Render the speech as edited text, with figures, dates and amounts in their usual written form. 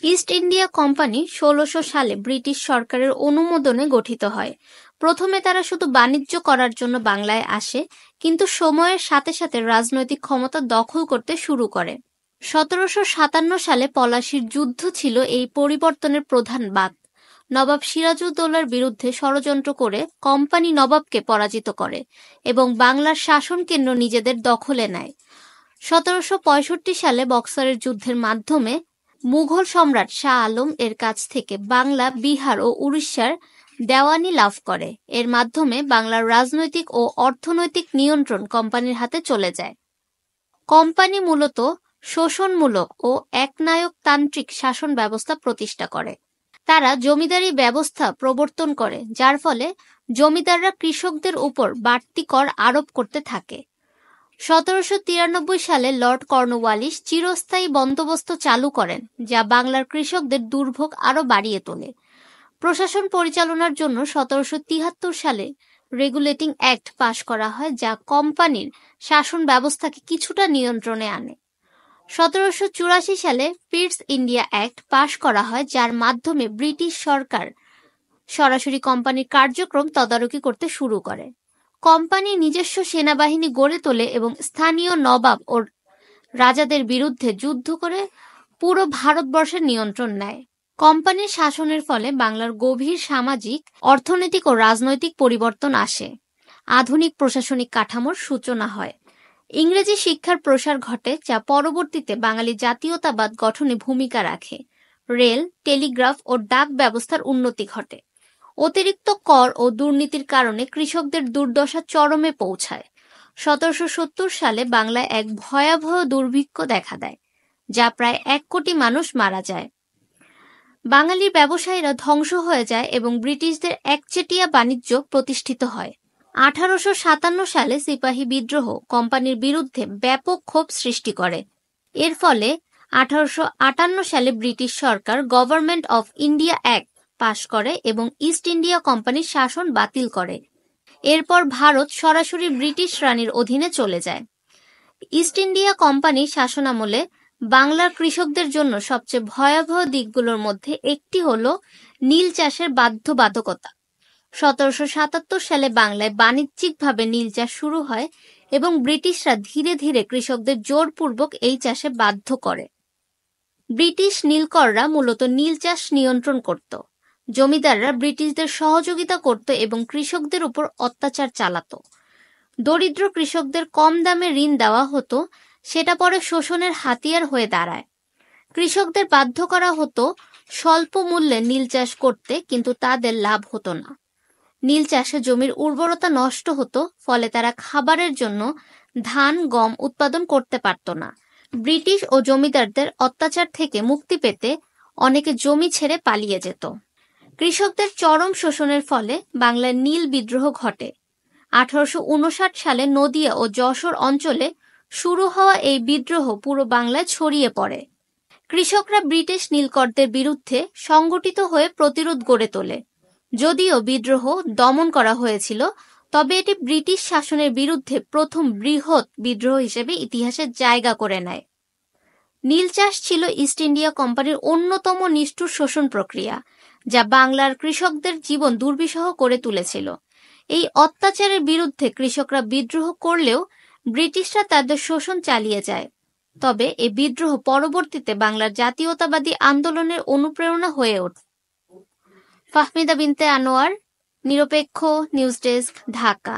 East India company ১৬০০ সালে British সরকারের অনুমোদনে গঠিত হয়। প্রথমে তারা শুধু বাণিজ্য করার জন্য বাংলায় আসে, কিন্তু সময়ের সাথে সাথে রাজনৈতিক ক্ষমতা দখল করতে শুরু করে। ১৭৫৭ সালে পলাশীর যুদ্ধ ছিল এই পরিবর্তনের প্রধান বাঁক। নবাব সিরাজউদ্দৌলার বিরুদ্ধে ষড়যন্ত্র করে কোম্পানি নবাবকে পরাজিত করে এবং বাংলার শাসন কেন্দ্র নিজেদের দখলে নেয়। ১৭৬৫ সালে বক্সারের যুদ্ধের মাধ্যমে মুঘল সম্রাট শাহ আলম এর কাছ থেকে বাংলা, বিহার ও উড়িষ্যার দেওয়ানি লাভ করে। এর মাধ্যমে বাংলার রাজনৈতিক ও অর্থনৈতিক নিয়ন্ত্রণ কোম্পানির হাতে চলে যায়। কোম্পানি মূলত শোষণমূলক ও একনায়কতান্ত্রিক শাসন ব্যবস্থা প্রতিষ্ঠা করে। তারা জমিদারি ব্যবস্থা প্রবর্তন করে, যার ফলে জমিদাররা কৃষকদের উপর বাড়তি কর আরোপ করতে থাকে। ১৭৯৩ সালে লর্ড কর্নওয়ালিস চিরস্থায়ী বন্দোবস্ত চালু করেন, যা বাংলার কৃষকদের দুর্ভোগ আরও বাড়িয়ে তোলে। প্রশাসন পরিচালনার জন্য ১৭৭৩ সালে রেগুলেটিং অ্যাক্ট পাশ করা হয়, যা কোম্পানির শাসন ব্যবস্থাকে কিছুটা নিয়ন্ত্রণে আনে। ১৭৮৪ সালে পিটস ইন্ডিয়া অ্যাক্ট পাশ করা হয়, যার মাধ্যমে ব্রিটিশ সরকার সরাসরি কোম্পানির কার্যক্রম তদারকি করতে শুরু করে। কোম্পানি নিজস্ব সেনাবাহিনী গড়ে তোলে এবং স্থানীয় নবাব ও রাজাদের বিরুদ্ধে যুদ্ধ করে পুরো ভারতবর্ষের নিয়ন্ত্রণ নেয়। কোম্পানির শাসনের ফলে বাংলার গভীর সামাজিক, অর্থনৈতিক ও রাজনৈতিক পরিবর্তন আসে। আধুনিক প্রশাসনিক কাঠামোর সূচনা হয়। ইংরেজি শিক্ষার প্রসার ঘটে, যা পরবর্তীতে বাঙালি জাতীয়তাবাদ গঠনে ভূমিকা রাখে। রেল, টেলিগ্রাফ ও ডাক ব্যবস্থার উন্নতি ঘটে। অতিরিক্ত কর ও দুর্নীতির কারণে কৃষকদের দুর্দশা চরমে পৌঁছায়। ১৭৭০ সালে বাংলায় এক ভয়াবহ দুর্ভিক্ষ দেখা দেয়, যা প্রায় ১ কোটি মানুষ মারা যায়। বাঙালি ব্যবসায়ীরা ধ্বংস হয়ে যায় এবং ব্রিটিশদের একচেটিয়া বাণিজ্য প্রতিষ্ঠিত হয়। ১৮৫৭ সালে সিপাহী বিদ্রোহ কোম্পানির বিরুদ্ধে ব্যাপক ক্ষোভ সৃষ্টি করে। এর ফলে ১৮৫৮ সালে ব্রিটিশ সরকার government of India act pass করে এবং ইস্ট ইন্ডিয়া কোম্পানির শাসন বাতিল করে। এরপর ভারত সরাসরি ব্রিটিশ রানীর অধীনে চলে যায়। ইস্ট ইন্ডিয়া কোম্পানির শাসনামলে বাংলার কৃষকদের জন্য সবচেয়ে ভয়াবহ দিকগুলোর মধ্যে একটি হল নীল চাষের বাধ্যবাধকতা। ১৭৭৭ সালে বাংলায় বাণিজ্যিকভাবে নীল চাষ শুরু হয় এবং ব্রিটিশরা ধীরে ধীরে কৃষকদের জোরপূর্বক এই চাষে বাধ্য করে। ব্রিটিশ নীলকররা মূলত নীল চাষ নিয়ন্ত্রণ করত। জমিদাররা ব্রিটিশদের সহযোগিতা করত এবং কৃষকদের উপর অত্যাচার চালাত। দরিদ্র কৃষকদের কম দামে ঋণ দেওয়া হতো, সেটা পরে শোষণের হাতিয়ার হয়ে দাঁড়ায়। কৃষকদের বাধ্য করা হতো স্বল্প মূল্যে নীল চাষ করতে, কিন্তু তাদের লাভ হতো না। নীল চাষে জমির উর্বরতা নষ্ট হতো, ফলে তারা খাবারের জন্য ধান, গম উৎপাদন করতে পারত না। ব্রিটিশ ও জমিদারদের অত্যাচার থেকে মুক্তি পেতে অনেকে জমি ছেড়ে পালিয়ে যেত। কৃষকদের চরম শোষণের ফলে বাংলায় নীল বিদ্রোহ ঘটে। ১৮৫৯ সালে নদিয়া ও যশোর অঞ্চলে শুরু হওয়া এই বিদ্রোহ পুরো বাংলায় ছড়িয়ে পড়ে। কৃষকরা ব্রিটিশ নীলকরদের বিরুদ্ধে সংগঠিত হয়ে প্রতিরোধ গড়ে তোলে। যদিও বিদ্রোহ দমন করা হয়েছিল, তবে এটি ব্রিটিশ শাসনের বিরুদ্ধে প্রথম বৃহৎ বিদ্রোহ হিসেবে ইতিহাসে জায়গা করে নেয়। নীল চাষ ছিল ইস্ট ইন্ডিয়া কোম্পানির অন্যতম নিষ্ঠুর শোষণ প্রক্রিয়া, যা বাংলার কৃষকদের জীবন দুর্বিষহ করে তুলেছিল। এই অত্যাচারের বিরুদ্ধে কৃষকরা বিদ্রোহ করলেও ব্রিটিশরা তাদের শোষণ চালিয়ে যায়। তবে এই বিদ্রোহ পরবর্তীতে বাংলার জাতীয়তাবাদী আন্দোলনের অনুপ্রেরণা হয়ে ওঠে। ফাহমিদা বিনতে আনোয়ার, নিরপেক্ষ নিউজ ডেস্ক, ঢাকা।